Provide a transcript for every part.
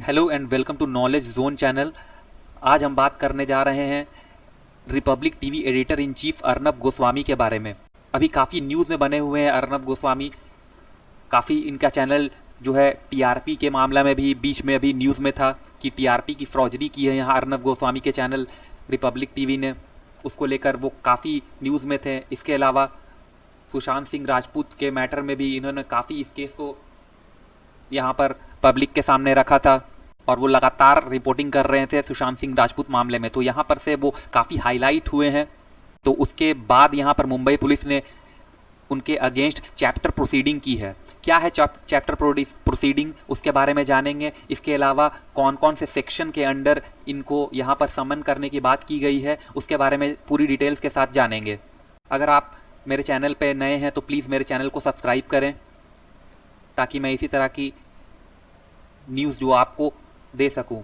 Hello and welcome to knowledge zone channel. आज हम बात करने जा रहे हैं republic TV editor in chief Arnab Goswami के बारे में। अभी काफ़ी न्यूज़ में बने हुए हैं अर्नब गोस्वामी। काफ़ी इनका चैनल जो है टीआरपी के मामला में भी बीच में अभी न्यूज़ में था कि टीआरपी की फ्रॉडरी की है यहाँ अर्नब गोस्वामी के चैनल रिपब्लिक टीवी ने। उसको लेकर वो काफ़ी न्यूज़ में थे। इसके अलावा सुशांत सिंह राजपूत के मैटर में भी इन्होंने काफ़ी इस केस को यहाँ पर पब्लिक के सामने रखा था और वो लगातार रिपोर्टिंग कर रहे थे सुशांत सिंह राजपूत मामले में, तो यहाँ पर से वो काफ़ी हाईलाइट हुए हैं। तो उसके बाद यहाँ पर मुंबई पुलिस ने उनके अगेंस्ट चैप्टर प्रोसीडिंग की है। क्या है चैप्टर प्रोसीडिंग, उसके बारे में जानेंगे। इसके अलावा कौन कौन से सेक्शन के अंडर इनको यहाँ पर समन करने की बात की गई है, उसके बारे में पूरी डिटेल्स के साथ जानेंगे। अगर आप मेरे चैनल पर नए हैं तो प्लीज़ मेरे चैनल को सब्सक्राइब करें ताकि मैं इसी तरह की न्यूज़ जो आपको दे सकूं।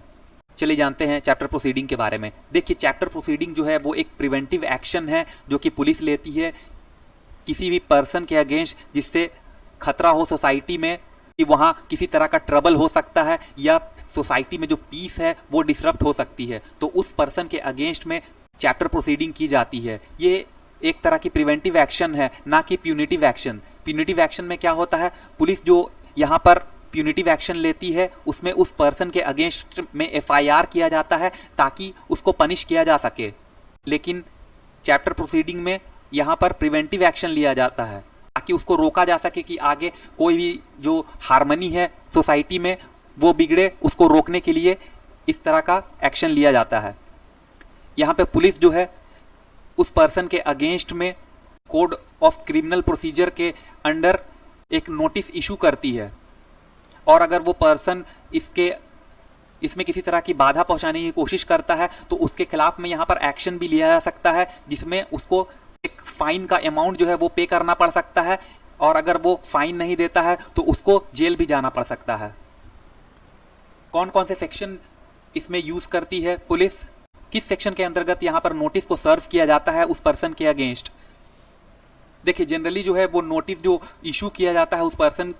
चलिए जानते हैं चैप्टर प्रोसीडिंग के बारे में। देखिए, चैप्टर प्रोसीडिंग जो है वो एक प्रिवेंटिव एक्शन है जो कि पुलिस लेती है किसी भी पर्सन के अगेंस्ट जिससे खतरा हो सोसाइटी में कि वहाँ किसी तरह का ट्रबल हो सकता है या सोसाइटी में जो पीस है वो डिसरप्ट हो सकती है, तो उस पर्सन के अगेंस्ट में चैप्टर प्रोसीडिंग की जाती है। ये एक तरह की प्रिवेंटिव एक्शन है, ना कि प्यूनिटिव एक्शन। प्यूनिटिव एक्शन में क्या होता है, पुलिस जो यहाँ पर प्यूनिटिव एक्शन लेती है उसमें उस पर्सन के अगेंस्ट में एफआईआर किया जाता है ताकि उसको पनिश किया जा सके। लेकिन चैप्टर प्रोसीडिंग में यहाँ पर प्रिवेंटिव एक्शन लिया जाता है ताकि उसको रोका जा सके कि आगे कोई भी जो हार्मनी है सोसाइटी में वो बिगड़े, उसको रोकने के लिए इस तरह का एक्शन लिया जाता है। यहाँ पे पुलिस जो है उस पर्सन के अगेंस्ट में कोड ऑफ क्रिमिनल प्रोसीजर के अंडर एक नोटिस इशू करती है और अगर वो पर्सन इसमें किसी तरह की बाधा पहुंचाने की कोशिश करता है तो उसके खिलाफ में यहाँ पर एक्शन भी लिया जा सकता है, जिसमें उसको एक फाइन का अमाउंट जो है वो पे करना पड़ सकता है और अगर वो फाइन नहीं देता है तो उसको जेल भी जाना पड़ सकता है। कौन कौन से सेक्शन इसमें यूज करती है पुलिस, किस सेक्शन के अंतर्गत यहाँ पर नोटिस को सर्व किया जाता है उस पर्सन के अगेंस्ट। देखिए, जनरली जो है वो नोटिस जो इशू किया जाता है उस पर्सन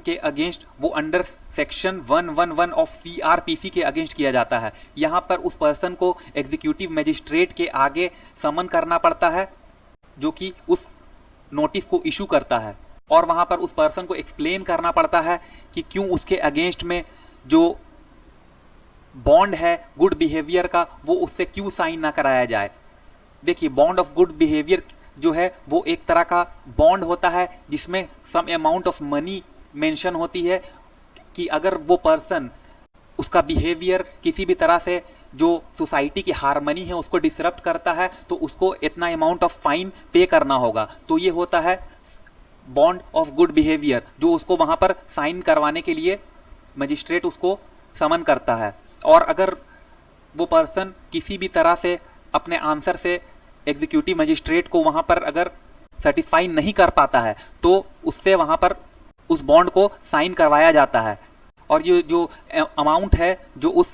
के अगेंस्ट वो अंडर सेक्शन 111 ऑफ सीआरपीसी के अगेंस्ट किया जाता है। यहाँ पर उस पर्सन को एग्जीक्यूटिव मजिस्ट्रेट के आगे समन करना पड़ता है जो कि उस नोटिस को इशू करता है और वहाँ पर उस पर्सन को एक्सप्लेन करना पड़ता है कि क्यों उसके अगेंस्ट में जो बॉन्ड है गुड बिहेवियर का वो उससे क्यों साइन ना कराया जाए। देखिए, बॉन्ड ऑफ गुड बिहेवियर जो है वो एक तरह का बॉन्ड होता है जिसमें some amount of money mention होती है कि अगर वो पर्सन उसका बिहेवियर किसी भी तरह से जो सोसाइटी की हार्मनी है उसको डिसरप्ट करता है तो उसको इतना अमाउंट ऑफ फाइन पे करना होगा। तो ये होता है बॉन्ड ऑफ गुड बिहेवियर जो उसको वहां पर साइन करवाने के लिए मजिस्ट्रेट उसको समन करता है। और अगर वो पर्सन किसी भी तरह से अपने आंसर से एग्जीक्यूटिव मजिस्ट्रेट को वहां पर अगर सेटिस्फाई नहीं कर पाता है तो उससे वहां पर उस बॉन्ड को साइन करवाया जाता है और ये जो अमाउंट है जो उस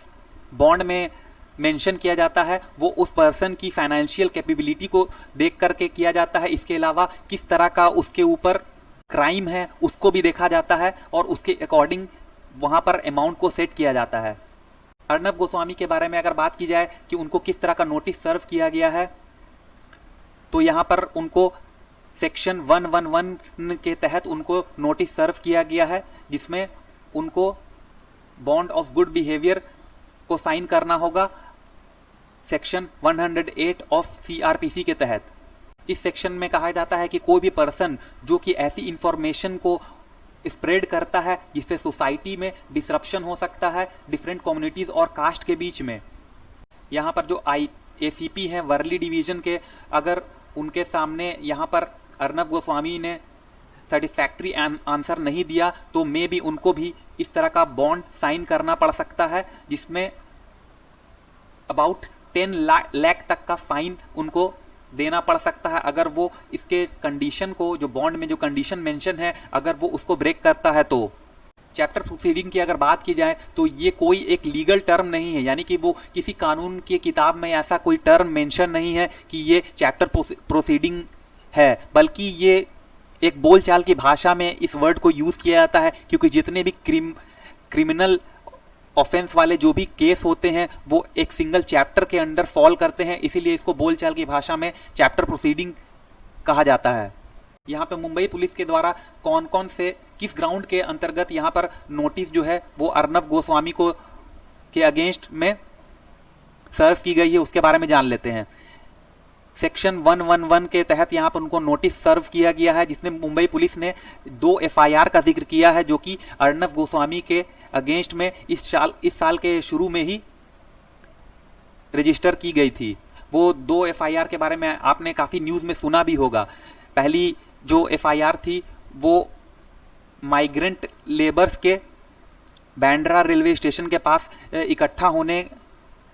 बॉन्ड में मेंशन किया जाता है वो उस पर्सन की फाइनेंशियल कैपेबिलिटी को देख करके किया जाता है। इसके अलावा किस तरह का उसके ऊपर क्राइम है उसको भी देखा जाता है और उसके अकॉर्डिंग वहां पर अमाउंट को सेट किया जाता है। अर्नब गोस्वामी के बारे में अगर बात की जाए कि उनको किस तरह का नोटिस सर्व किया गया है तो यहाँ पर उनको सेक्शन 111 के तहत उनको नोटिस सर्व किया गया है जिसमें उनको बॉन्ड ऑफ गुड बिहेवियर को साइन करना होगा सेक्शन 108 ऑफ सीआरपीसी के तहत। इस सेक्शन में कहा जाता है कि कोई भी पर्सन जो कि ऐसी इंफॉर्मेशन को स्प्रेड करता है जिससे सोसाइटी में डिसरप्शन हो सकता है डिफरेंट कम्युनिटीज और कास्ट के बीच में। यहाँ पर जो ACP हैं वर्ली डिवीजन के, अगर उनके सामने यहाँ पर अर्नब गोस्वामी ने सेटिस्फैक्ट्री आंसर नहीं दिया तो मे भी उनको भी इस तरह का बॉन्ड साइन करना पड़ सकता है जिसमें अबाउट 10 लाख तक का फाइन उनको देना पड़ सकता है अगर वो इसके कंडीशन को, जो बॉन्ड में जो कंडीशन मेंशन है, अगर वो उसको ब्रेक करता है। तो चैप्टर प्रोसीडिंग की अगर बात की जाए तो ये कोई एक लीगल टर्म नहीं है, यानी कि वो किसी कानून की किताब में ऐसा कोई टर्म मेंशन नहीं है कि ये चैप्टर प्रोसीडिंग है, बल्कि ये एक बोलचाल की भाषा में इस वर्ड को यूज किया जाता है क्योंकि जितने भी क्रिमिनल ऑफेंस वाले जो भी केस होते हैं वो एक सिंगल चैप्टर के अंडर फॉल करते हैं, इसीलिए इसको बोलचाल की भाषा में चैप्टर प्रोसीडिंग कहा जाता है। यहाँ पे मुंबई पुलिस के द्वारा कौन कौन से किस ग्राउंड के अंतर्गत यहाँ पर नोटिस जो है वो अर्नब गोस्वामी को के अगेंस्ट में सर्व की गई है, उसके बारे में जान लेते हैं। सेक्शन 111 के तहत यहाँ पर उनको नोटिस सर्व किया गया है, जिसमें मुंबई पुलिस ने 2 एफआईआर का जिक्र किया है जो कि अर्नब गोस्वामी के अगेंस्ट में इस साल के शुरू में ही रजिस्टर की गई थी। वो 2 एफआईआर के बारे में आपने काफी न्यूज में सुना भी होगा। पहली जो एफआईआर थी वो माइग्रेंट लेबर्स के बांद्रा रेलवे स्टेशन के पास इकट्ठा होने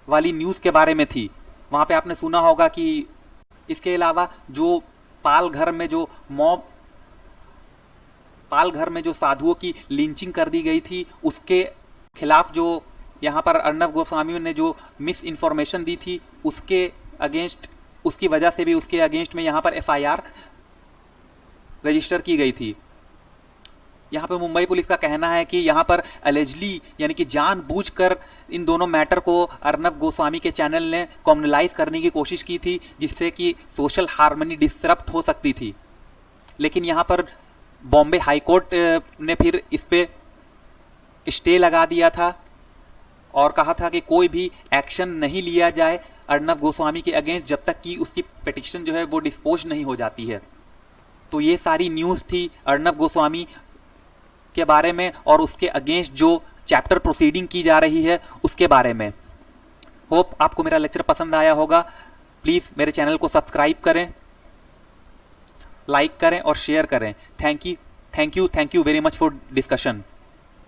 वाली न्यूज के बारे में थी। वहां पे आपने सुना होगा कि इसके अलावा जो पाल घर में जो साधुओं की लिंचिंग कर दी गई थी उसके खिलाफ जो यहाँ पर अर्नब गोस्वामी ने जो मिस इन्फॉर्मेशन दी थी उसके अगेंस्ट, उसकी वजह से भी उसके अगेंस्ट में यहाँ पर एफआईआर रजिस्टर की गई थी। यहाँ पे मुंबई पुलिस का कहना है कि यहाँ पर एलिजली यानी कि जानबूझकर इन दोनों मैटर को अर्नब गोस्वामी के चैनल ने कॉम्युनलाइज करने की कोशिश की थी, जिससे कि सोशल हार्मनी डिसरप्ट हो सकती थी। लेकिन यहाँ पर बॉम्बे हाई कोर्ट ने फिर इस पे स्टे लगा दिया था और कहा था कि कोई भी एक्शन नहीं लिया जाए अर्नब गोस्वामी के अगेंस्ट जब तक कि उसकी पिटिशन जो है वो डिस्पोज नहीं हो जाती है। तो ये सारी न्यूज़ थी अर्नब गोस्वामी के बारे में और उसके अगेंस्ट जो चैप्टर प्रोसीडिंग की जा रही है उसके बारे में। होप आपको मेरा लेक्चर पसंद आया होगा। प्लीज़ मेरे चैनल को सब्सक्राइब करें, लाइक करें और शेयर करें। Thank you very much for discussion.